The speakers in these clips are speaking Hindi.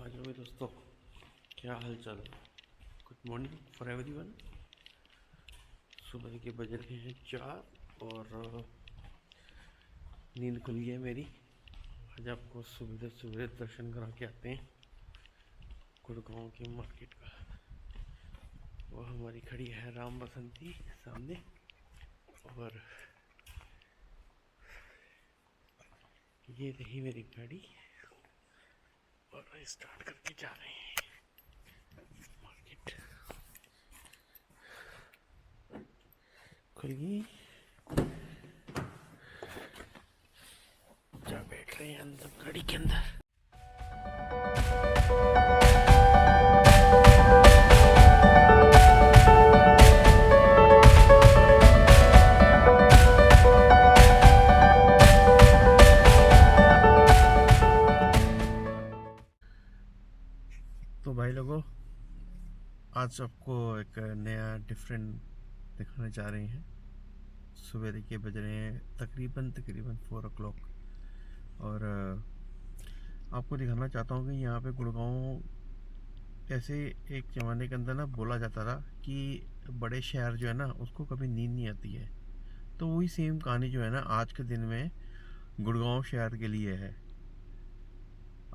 आ जाओ दोस्तों, क्या हाल चाल। Good morning for everyone. सुबह के बज रहे हैं 4 और नींद खुल गई है मेरी। आज आपको सुबह सुबह दर्शन करा के आते हैं गुड़गांव की मार्केट का। वो हमारी खड़ी है राम बसंती सामने, और ये रही मेरी गाड़ी और स्टार्ट करके जा रहे हैं मार्केट। खुल गई, जा बैठ रहे हैं अंदर गाड़ी के अंदर। तो भाई लोगों, आज आपको एक नया डिफरेंट दिखाना चाह रहे हैं। सुबह देखिए बज रहे हैं तकरीबन 4 o'clock, और आपको दिखाना चाहता हूँ कि यहाँ पे गुड़गांव ऐसे एक ज़माने के अंदर ना बोला जाता था कि बड़े शहर जो है ना उसको कभी नींद नहीं आती है। तो वही सेम कहानी जो है ना आज के दिन में गुड़गांव शहर के लिए है।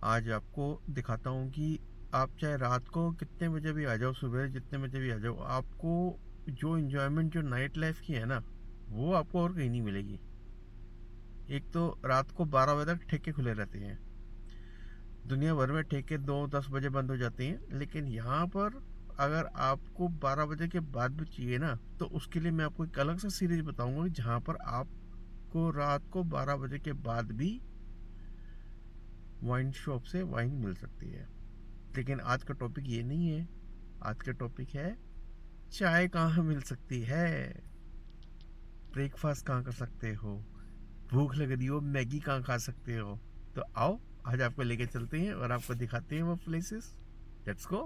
आज आपको दिखाता हूँ कि आप चाहे रात को कितने बजे भी आ जाओ, सुबह जितने बजे भी आ जाओ, आपको जो इन्जॉयमेंट जो नाइट लाइफ की है ना वो आपको और कहीं नहीं मिलेगी। एक तो रात को 12 बजे तक ठेके खुले रहते हैं, दुनिया भर में ठेके 2-10 बजे बंद हो जाते हैं, लेकिन यहाँ पर अगर आपको 12 बजे के बाद भी चाहिए ना तो उसके लिए मैं आपको एक अलग सा सीरीज बताऊंगा जहाँ पर आपको रात को 12 बजे के बाद भी वाइन शॉप से वाइन मिल सकती है। लेकिन आज का टॉपिक ये नहीं है, आज का टॉपिक है चाय कहाँ मिल सकती है, ब्रेकफास्ट कहाँ कर सकते हो, भूख लग रही हो मैगी कहाँ खा सकते हो। तो आओ आज आपको लेके चलते हैं और आपको दिखाते हैं वो प्लेसेस। Let's go.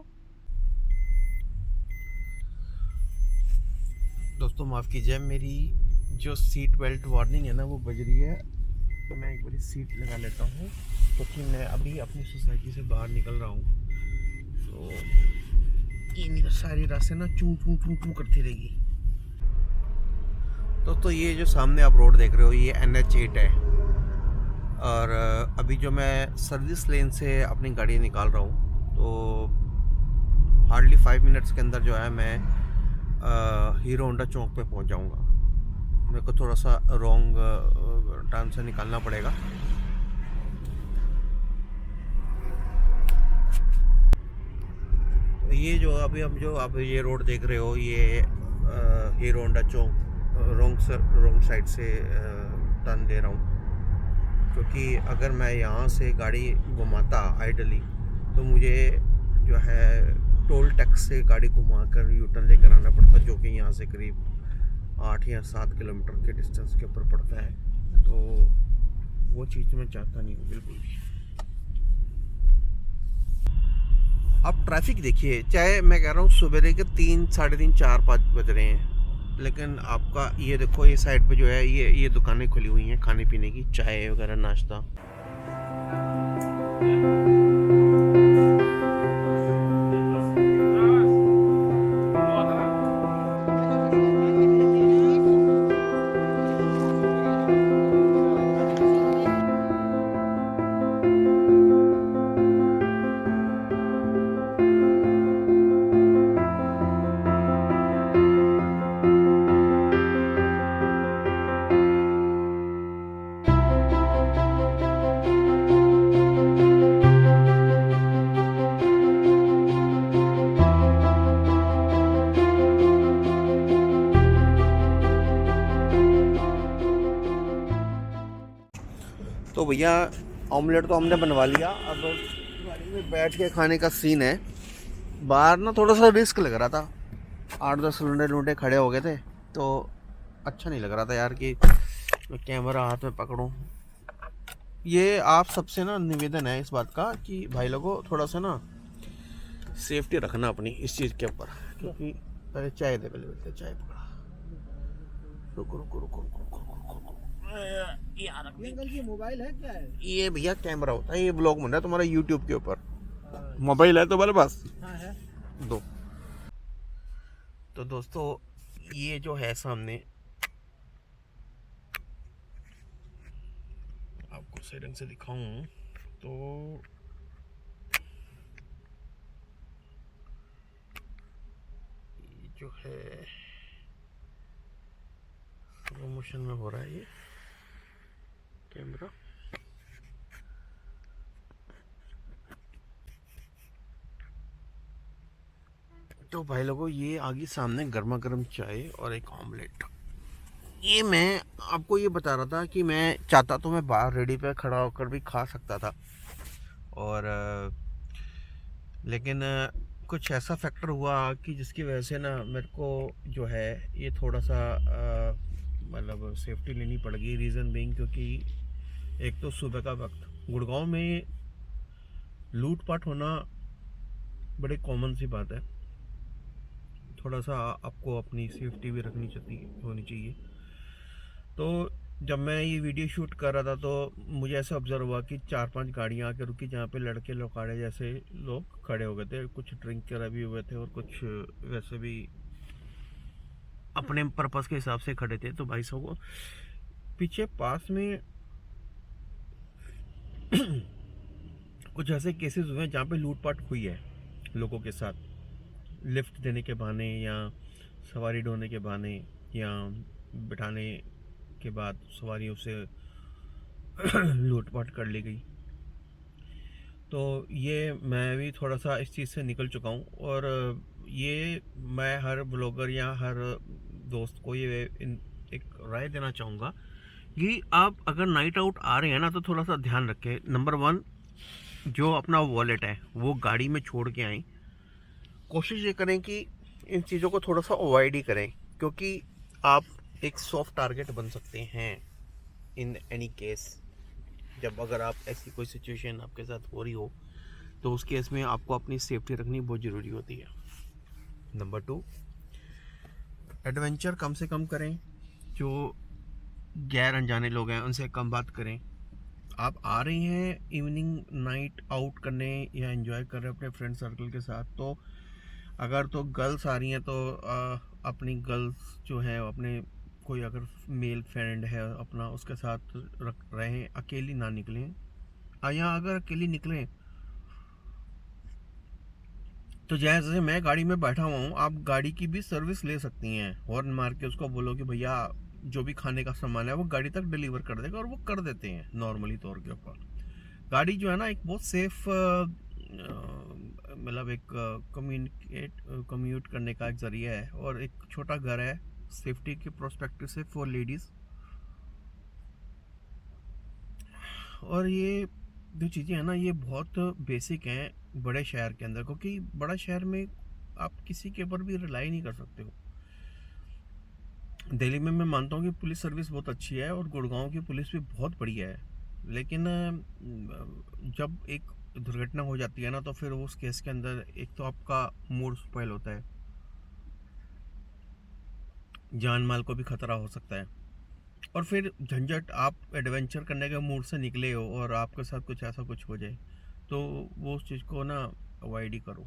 दोस्तों माफ़ कीजिए, मेरी जो सीट बेल्ट वार्निंग है ना वो बज रही है, तो मैं एक बारी सीट लगा लेता हूँ क्योंकि मैं अभी अपनी सोसाइटी से बाहर निकल रहा हूँ। तो ये मेरा सारी रास्ते ना चूं चूं चूं चूं करती रहेगी। दोस्तों ये जो सामने आप रोड देख रहे हो ये NH8 है, और अभी जो मैं सर्विस लेन से अपनी गाड़ी निकाल रहा हूँ तो हार्डली 5 मिनट्स के अंदर जो है मैं हीरो होंडा चौक पे पहुँच जाऊँगा। मेरे को थोड़ा सा रॉन्ग टर्न से निकालना पड़ेगा। ये जो अभी हम जो आप ये रोड देख रहे हो ये हीरो होंडा चौक रॉन्ग साइड से टर्न दे रहा हूँ, क्योंकि अगर मैं यहाँ से गाड़ी घुमाता आइडली तो मुझे जो है टोल टैक्स से गाड़ी घुमा कर यू टर्न लेकर आना पड़ता, जो कि यहाँ से करीब 8 या 7 किलोमीटर के डिस्टेंस के ऊपर पड़ता है। तो वो चीज़ मैं चाहता नहीं हूँ बिल्कुल भी। अब ट्रैफिक देखिए, चाहे मैं कह रहा हूँ सुबह के 3, 3:30, 4, 5 बज रहे हैं, लेकिन आपका ये देखो ये साइड पे जो है ये दुकानें खुली हुई हैं खाने पीने की, चाय वगैरह नाश्ता। तो भैया ऑमलेट तो हमने बनवा लिया, अब गाड़ी में बैठ के खाने का सीन है। बाहर ना थोड़ा सा रिस्क लग रहा था, 8-10 लुंडे खड़े हो गए थे, तो अच्छा नहीं लग रहा था यार कि मैं कैमरा हाथ में पकड़ूं। ये आप सबसे ना निवेदन है इस बात का कि भाई लोगों थोड़ा सा ना सेफ्टी रखना अपनी इस चीज़ के ऊपर, क्योंकि पहले चाय दे, पहले चाय पकड़ा, रुको रुको रुको रुको रुको रुको। ये मोबाइल है क्या है? ये भैया कैमरा होता है, ये ब्लॉग बन रहा है तुम्हारा यूट्यूब के ऊपर। मोबाइल है तुम्हारे पास? हाँ है। दो। तो दोस्तों ये जो है सामने, आपको सही ढंग से दिखाऊं तो ये जो है स्लो मोशन में हो रहा है ये कैमरा। तो भाई लोगों ये आ गई सामने गर्मा गर्म चाय और एक ऑमलेट। ये मैं आपको ये बता रहा था कि मैं चाहता तो मैं बाहर रेडी पे खड़ा होकर भी खा सकता था, और लेकिन कुछ ऐसा फैक्टर हुआ कि जिसकी वजह से ना मेरे को जो है ये थोड़ा सा मतलब सेफ्टी लेनी पड़ गई। रीज़न बीइंग क्योंकि एक तो सुबह का वक्त गुड़गांव में लूटपाट होना बड़े कॉमन सी बात है। थोड़ा सा आपको अपनी सेफ्टी भी रखनी होनी चाहिए। तो जब मैं ये वीडियो शूट कर रहा था तो मुझे ऐसा ऑब्जर्व हुआ कि 4-5 गाड़ियाँ आके रुकी जहाँ पे लड़के लौकाड़े जैसे लोग खड़े हो गए थे। कुछ ड्रिंक वगैरह भी हुए थे और कुछ वैसे भी अपने पर्पस के हिसाब से खड़े थे। तो भाई साहब को पीछे पास में कुछ ऐसे केसेस हुए हैं जहाँ पे लूटपाट हुई है लोगों के साथ, लिफ्ट देने के बहाने या सवारी ढोने के बहाने या बिठाने के बाद सवारियों से लूटपाट कर ली गई। तो ये मैं भी थोड़ा सा इस चीज़ से निकल चुका हूँ, और ये मैं हर ब्लॉगर या हर दोस्त को ये एक राय देना चाहूँगा कि आप अगर नाइट आउट आ रहे हैं ना तो थोड़ा सा ध्यान रखें। नंबर 1, जो अपना वॉलेट है वो गाड़ी में छोड़ के आएँ। कोशिश ये करें कि इन चीज़ों को थोड़ा सा अवॉइड ही करें, क्योंकि आप एक सॉफ्ट टारगेट बन सकते हैं इन एनी केस। जब अगर आप ऐसी कोई सिचुएशन आपके साथ हो रही हो तो उस केस में आपको अपनी सेफ्टी रखनी बहुत ज़रूरी होती है। नंबर 2, एडवेंचर कम से कम करें। जो गैर अनजाने लोग हैं उनसे कम बात करें। आप आ रही हैं इवनिंग नाइट आउट करने या एंजॉय कर रहे हैं अपने फ्रेंड सर्कल के साथ, तो अगर तो गर्ल्स आ रही हैं तो अपनी गर्ल्स जो है अपने कोई अगर मेल फ्रेंड है अपना उसके साथ रख रहें, अकेली ना निकलें। या अगर अकेली निकलें तो जैसे मैं गाड़ी में बैठा हुआ हूँ, आप गाड़ी की भी सर्विस ले सकती हैं। हॉर्न मार के उसको बोलो कि भैया जो भी खाने का सामान है वो गाड़ी तक डिलीवर कर देगा, और वो कर देते हैं नॉर्मली तौर के ऊपर। गाड़ी जो है ना एक बहुत सेफ मतलब एक कम्यूट करने का एक ज़रिया है, और एक छोटा घर है सेफ्टी के प्रोस्पेक्टिव से फॉर लेडीज़। और ये जो चीज़ें हैं ना ये बहुत बेसिक हैं बड़े शहर के अंदर, क्योंकि बड़ा शहर में आप किसी के ऊपर भी रिलाई नहीं कर सकते हो। दिल्ली में मैं मानता हूँ कि पुलिस सर्विस बहुत अच्छी है और गुड़गांव की पुलिस भी बहुत बढ़िया है, लेकिन जब एक दुर्घटना हो जाती है ना तो फिर उस केस के अंदर एक तो आपका मूड स्पॉइल होता है, जान माल को भी खतरा हो सकता है, और फिर झंझट आप एडवेंचर करने के मूड से निकले हो और आपके साथ कुछ ऐसा कुछ हो जाए तो वो उस चीज़ को ना अवॉइड ही करो।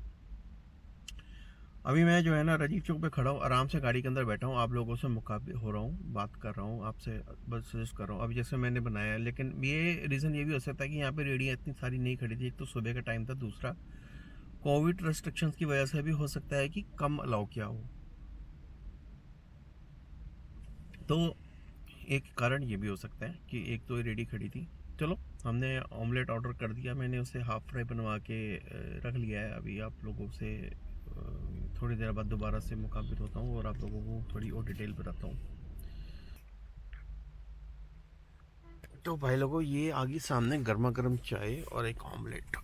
अभी मैं जो है ना राजीव चौक पे खड़ा हूँ, आराम से गाड़ी के अंदर बैठा हूँ, आप लोगों से मुखातिब हो रहा हूँ, बात कर रहा हूँ आपसे, बस सजेस्ट कर रहा हूँ अभी जैसे मैंने बनाया है। लेकिन ये रीज़न ये भी हो सकता है कि यहाँ पे रेडियाँ इतनी सारी नहीं खड़ी थी। एक तो सुबह का टाइम था, दूसरा कोविड रेस्ट्रिक्शंस की वजह से भी हो सकता है कि कम अलाउ किया हो। तो एक कारण ये भी हो सकता है कि एक तो रेडी खड़ी थी। चलो हमने ऑमलेट ऑर्डर कर दिया, मैंने उसे हाफ फ्राई बनवा के रख लिया है। अभी आप लोगों से थोड़ी देर बाद दोबारा से मुखातिब होता हूँ और आप लोगों को थोड़ी और डिटेल बताता हूँ। तो भाई लोगों ये आ गई सामने गर्मा गर्म चाय और एक ऑमलेट।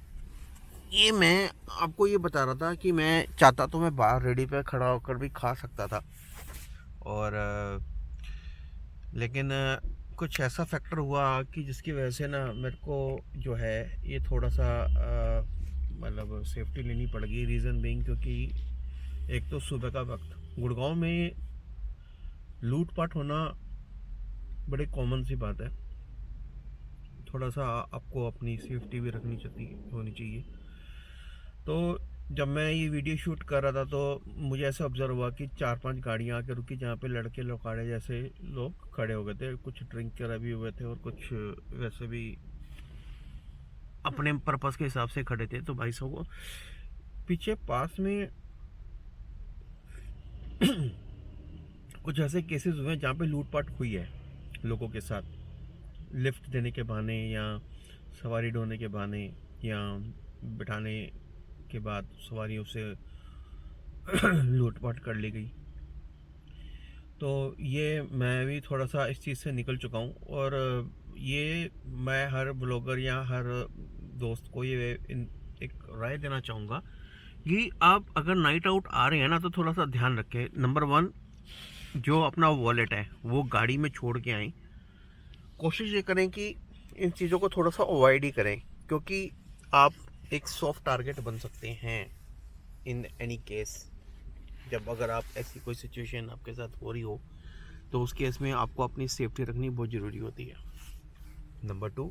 ये मैं आपको ये बता रहा था कि मैं चाहता तो मैं बाहर रेडी पे खड़ा होकर भी खा सकता था, और लेकिन कुछ ऐसा फैक्टर हुआ कि जिसकी वजह से ना मेरे को जो है ये थोड़ा सा मतलब सेफ्टी लेनी पड़ गई। रीज़न बीइंग क्योंकि एक तो सुबह का वक्त गुड़गांव में लूटपाट होना बड़े कॉमन सी बात है। थोड़ा सा आपको अपनी सेफ्टी भी रखनी होनी चाहिए। तो जब मैं ये वीडियो शूट कर रहा था तो मुझे ऐसा ऑब्जर्व हुआ कि 4-5 गाड़ियाँ आके रुकी जहाँ पे लड़के लौकाड़े जैसे लोग खड़े हो गए थे। कुछ ड्रिंक वगैरह भी हुए थे और कुछ वैसे भी अपने पर्पस के हिसाब से खड़े थे। तो भाई साहब को पीछे पास में कुछ ऐसे केसेस हुए हैं जहाँ पे लूटपाट हुई है लोगों के साथ, लिफ्ट देने के बहाने या सवारी ढोने के बहाने या बिठाने के बाद सवारियों से लूटपाट कर ली गई। तो ये मैं भी थोड़ा सा इस चीज़ से निकल चुका हूँ और ये मैं हर ब्लॉगर या हर दोस्त को ये एक राय देना चाहूँगा कि आप अगर नाइट आउट आ रहे हैं ना तो थोड़ा सा ध्यान रखें। नंबर 1, जो अपना वॉलेट है वो गाड़ी में छोड़ के आएँ। कोशिश ये करें कि इन चीज़ों को थोड़ा सा अवॉइड ही करें, क्योंकि आप एक सॉफ्ट टारगेट बन सकते हैं इन एनी केस। जब अगर आप ऐसी कोई सिचुएशन आपके साथ हो रही हो तो उस केस में आपको अपनी सेफ्टी रखनी बहुत ज़रूरी होती है। नंबर 2,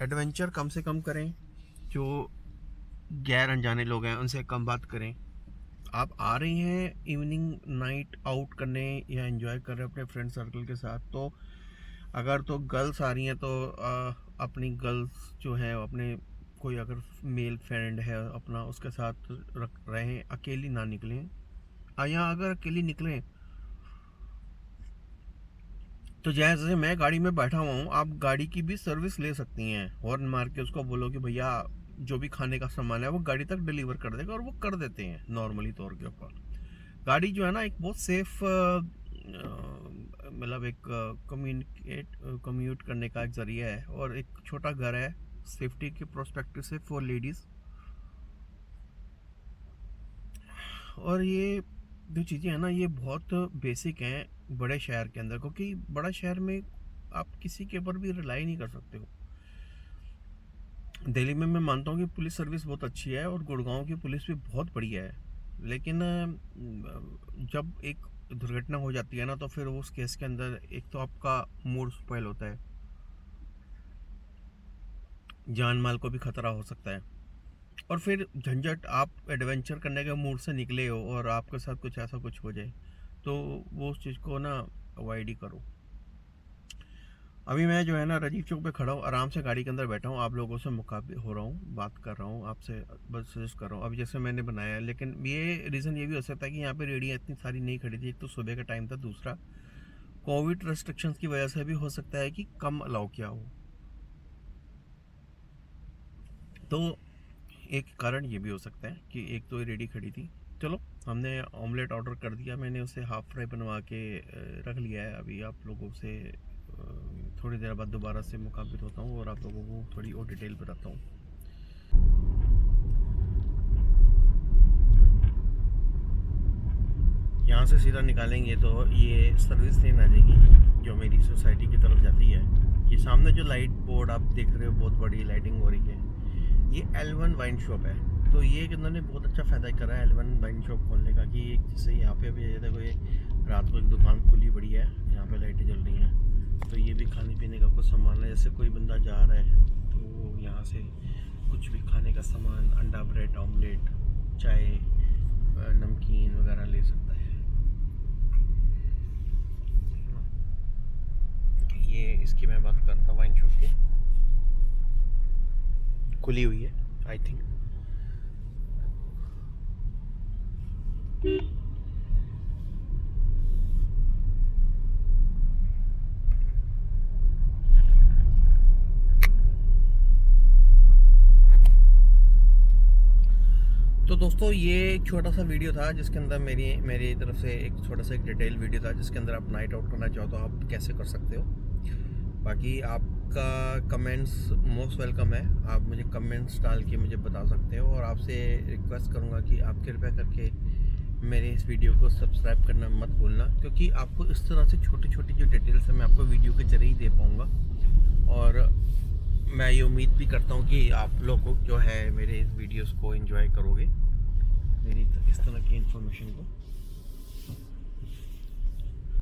एडवेंचर कम से कम करें। जो गैर अनजाने लोग हैं उनसे कम बात करें। आप आ रहे हैं इवनिंग नाइट आउट करने या एंजॉय कर रहे हैं अपने फ्रेंड सर्कल के साथ, तो अगर तो गर्ल्स आ रही हैं तो अपनी गर्ल्स जो है अपने कोई अगर मेल फ्रेंड है अपना उसके साथ रख रहें, अकेली ना निकलें। या अगर अकेली निकलें तो जैसे मैं गाड़ी में बैठा हुआ हूँ, आप गाड़ी की भी सर्विस ले सकती हैं। हॉर्न मार के उसको बोलो कि भैया जो भी खाने का सामान है वो गाड़ी तक डिलीवर कर देगा, और वो कर देते हैं नॉर्मली तौर के ऊपर। गाड़ी जो है ना एक बहुत सेफ मतलब एक कम्यूट करने का एक जरिया है और एक छोटा घर है सेफ्टी के प्रोस्पेक्टिव से फॉर लेडीज़। और ये जो चीज़ें हैं ना ये बहुत बेसिक हैं बड़े शहर के अंदर, क्योंकि बड़ा शहर में आप किसी के ऊपर भी रिलाई नहीं कर सकते हो। दिल्ली में मैं मानता हूँ कि पुलिस सर्विस बहुत अच्छी है और गुड़गांव की पुलिस भी बहुत बढ़िया है, लेकिन जब एक दुर्घटना हो जाती है ना तो फिर उस केस के अंदर एक तो आपका मूड स्पॉइल होता है, जान माल को भी खतरा हो सकता है, और फिर झंझट आप एडवेंचर करने के मूड से निकले हो और आपके साथ कुछ ऐसा कुछ हो जाए तो वो उस चीज़ को ना अवॉइड ही करो। अभी मैं जो है ना राजीव चौक पे खड़ा हूँ, आराम से गाड़ी के अंदर बैठा हूँ, आप लोगों से मुखातिब हो रहा हूँ, बात कर रहा हूँ आपसे, बस सजेस्ट कर रहा हूँ। अभी जैसे मैंने बनाया है, लेकिन ये रीज़न ये भी हो सकता है कि यहाँ पे रेडियाँ इतनी सारी नहीं खड़ी थी। एक तो सुबह का टाइम था, दूसरा कोविड रेस्ट्रिक्शंस की वजह से भी हो सकता है कि कम अलाउ किया हो, तो एक कारण ये भी हो सकता है कि एक तो रेडी खड़ी थी। चलो हमने ऑमलेट ऑर्डर कर दिया, मैंने उसे हाफ़ फ्राई बनवा के रख लिया है। अभी आप लोगों से थोड़ी देर बाद दोबारा से मुखातिब होता हूँ और आप लोगों को थोड़ी और डिटेल बताता हूँ। यहाँ से सीधा निकालेंगे तो ये सर्विस लेन आ जाएगी जो मेरी सोसाइटी की तरफ जाती है। ये सामने जो लाइट बोर्ड आप देख रहे हो बहुत बड़ी लाइटिंग हो रही है, ये L1 वाइन शॉप है। तो ये इन्होंने बहुत अच्छा फ़ायदा करा है L1 वाइन शॉप खोलने का, कि एक जैसे यहाँ पे भी देखो ये रात को एक दुकान खुली पड़ी है, यहाँ पे लाइटें जल रही हैं, तो ये भी खाने पीने का कुछ सामान है। जैसे कोई बंदा जा रहा है तो यहाँ से कुछ भी खाने का सामान, अंडा ब्रेड ऑमलेट, चाय, नमकीन वगैरह ले सकता है। ये इसकी मैं बात करता हूँ, वाइन शॉप की खुली हुई है आई थिंक। तो दोस्तों ये एक छोटा सा वीडियो था जिसके अंदर मेरी तरफ से एक छोटा सा एक डिटेल वीडियो था जिसके अंदर आप नाइट आउट करना चाहो तो आप कैसे कर सकते हो। बाकी आपका कमेंट्स मोस्ट वेलकम है, आप मुझे कमेंट्स डाल के मुझे बता सकते हो, और आपसे रिक्वेस्ट करूँगा कि आप कृपया करके मेरे इस वीडियो को सब्सक्राइब करना मत भूलना, क्योंकि आपको इस तरह से छोटी छोटी जो डिटेल्स है मैं आपको वीडियो के जरिए ही दे पाऊँगा। और मैं ये उम्मीद भी करता हूँ कि आप लोग जो है मेरे इस वीडियोस को एंजॉय करोगे, मेरी इस तरह की इन्फॉर्मेशन को।